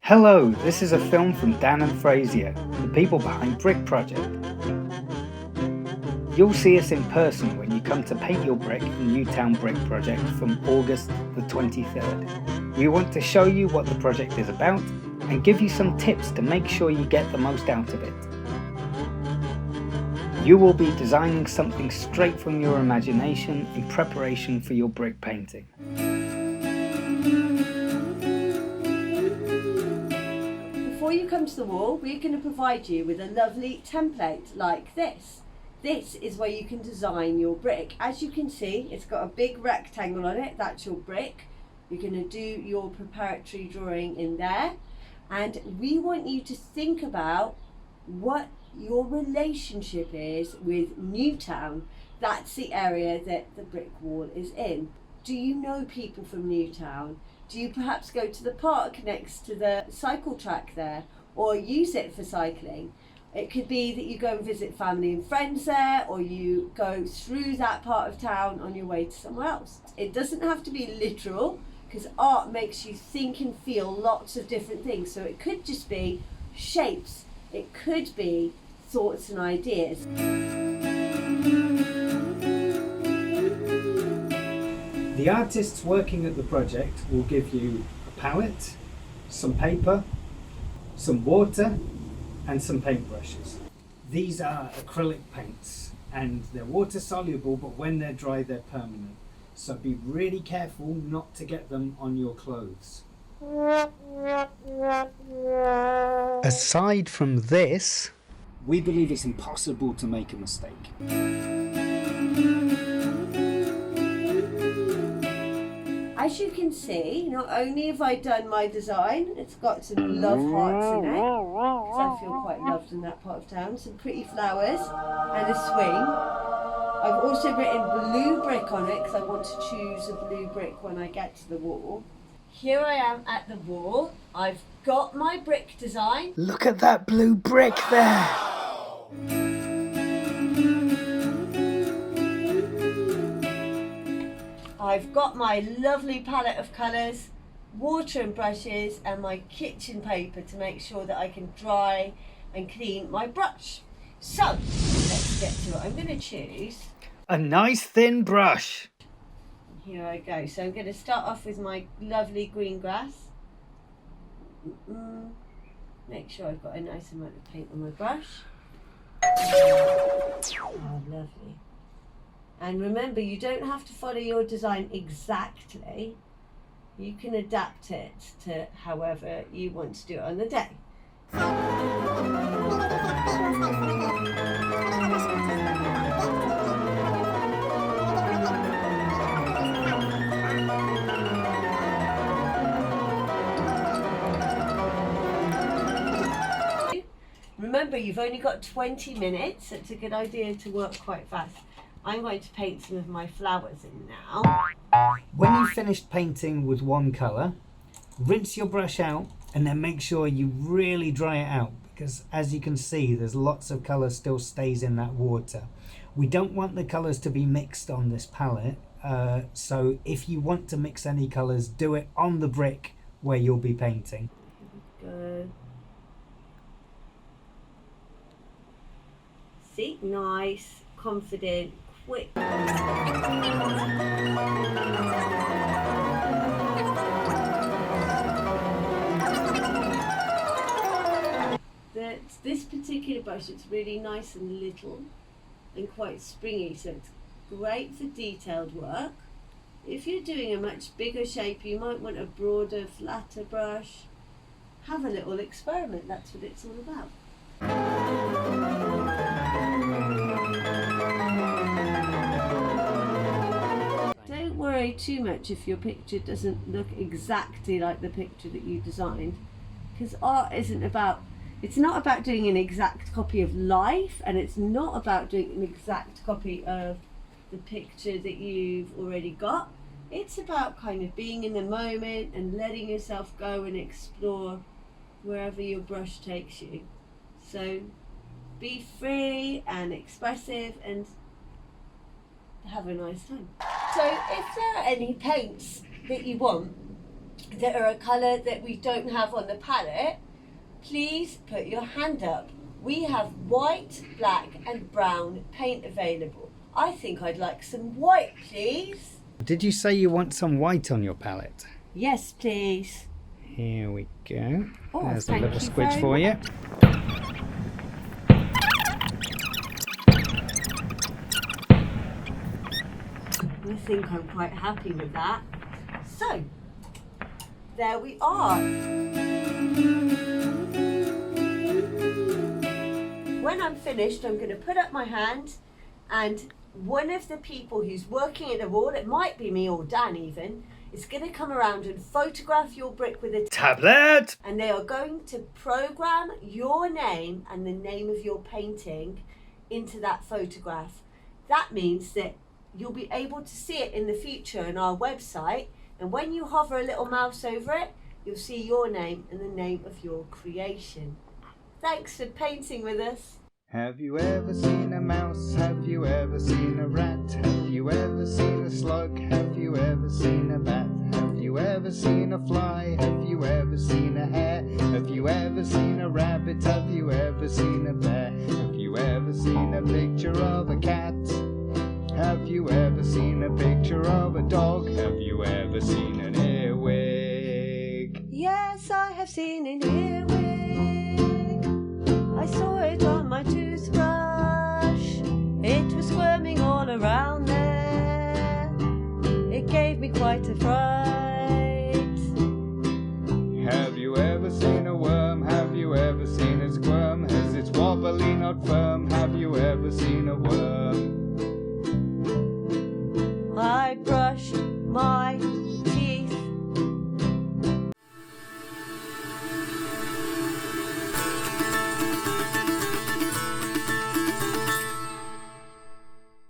Hello, this is a film from Dan and Frazier, the people behind Brick Project. You'll see us in person when you come to paint your brick in Newtown Brick Project from August the 23rd. We want to show you what the project is about and give you some tips to make sure you get the most out of it. You will be designing something straight from your imagination in preparation for your brick painting. Before you come to the wall, we're going to provide you with a lovely template like this. This is where you can design your brick. As you can see, it's got a big rectangle on it, that's your brick. You're going to do your preparatory drawing in there. And we want you to think about what your relationship is with Newtown. That's the area that the brick wall is in. Do you know people from Newtown? Do you perhaps go to the park next to the cycle track there or use it for cycling? It could be that you go and visit family and friends there, or you go through that part of town on your way to somewhere else. It doesn't have to be literal, because art makes you think and feel lots of different things. So it could just be shapes, it could be thoughts and ideas. The artists working at the project will give you a palette, some paper, some water and some paintbrushes. These are acrylic paints and they're water soluble, but when they're dry they're permanent. So be really careful not to get them on your clothes. Aside from this, we believe it's impossible to make a mistake. As you can see, not only have I done my design, it's got some love hearts in it, because I feel quite loved in that part of town, some pretty flowers and a swing. I've also written blue brick on it because I want to choose a blue brick when I get to the wall. Here I am at the wall. I've got my brick design. Look at that blue brick there! I've got my lovely palette of colours, water and brushes, and my kitchen paper to make sure that I can dry and clean my brush. So, let's get to it. I'm going to choose a nice thin brush. Here I go. So I'm going to start off with my lovely green grass. Make sure I've got a nice amount of paint on my brush. Oh, lovely. And remember, you don't have to follow your design exactly. You can adapt it to however you want to do it on the day. Remember, you've only got 20 minutes. It's a good idea to work quite fast. I'm going to paint some of my flowers in now. When you've finished painting with one colour, rinse your brush out and then make sure you really dry it out, because as you can see there's lots of colour still stays in that water. We don't want the colours to be mixed on this palette, so if you want to mix any colours, do it on the brick where you'll be painting. Good. See, nice, confident, quick. This particular brush, it's really nice and little and quite springy, so it's great for detailed work. If you're doing a much bigger shape, you might want a broader, flatter brush. Have a little experiment, that's what it's all about. Don't worry too much if your picture doesn't look exactly like the picture that you designed, because art isn't about, it's not about doing an exact copy of life, and it's not about doing an exact copy of the picture that you've already got. It's about kind of being in the moment and letting yourself go and explore wherever your brush takes you. So be free and expressive and have a nice time. So if there are any paints that you want, that are a colour that we don't have on the palette, please put your hand up. We have white, black and brown paint available. I think I'd like some white, please. Did you say you want some white on your palette? Yes, please. Here we go. Oh, There's a thank little you squidge very for you. I think I'm quite happy with that. So, there we are. When I'm finished, I'm going to put up my hand, and one of the people who's working at the wall, it might be me or Dan even, is going to come around and photograph your brick with a tablet. And they are going to program your name and the name of your painting into that photograph. That means that you'll be able to see it in the future on our website, and when you hover a little mouse over it, you'll see your name and the name of your creation. Thanks for painting with us. Have you ever seen a mouse? Have you ever seen a rat? Have you ever seen a slug? Have you ever seen a bat? Have you ever seen a fly? Have you ever seen a hare? Have you ever seen a rabbit? Have you ever seen a bear? Have you ever seen a picture of a cat? Have you ever seen a picture of a dog? Have you ever seen an earwig? Yes, I have seen an earwig. I saw it on my toothbrush. It was squirming all around there. It gave me quite a fright. Have you ever seen a worm? Have you ever seen it squirm? As it's wobbly, not firm. Have you ever seen a worm? I brushed my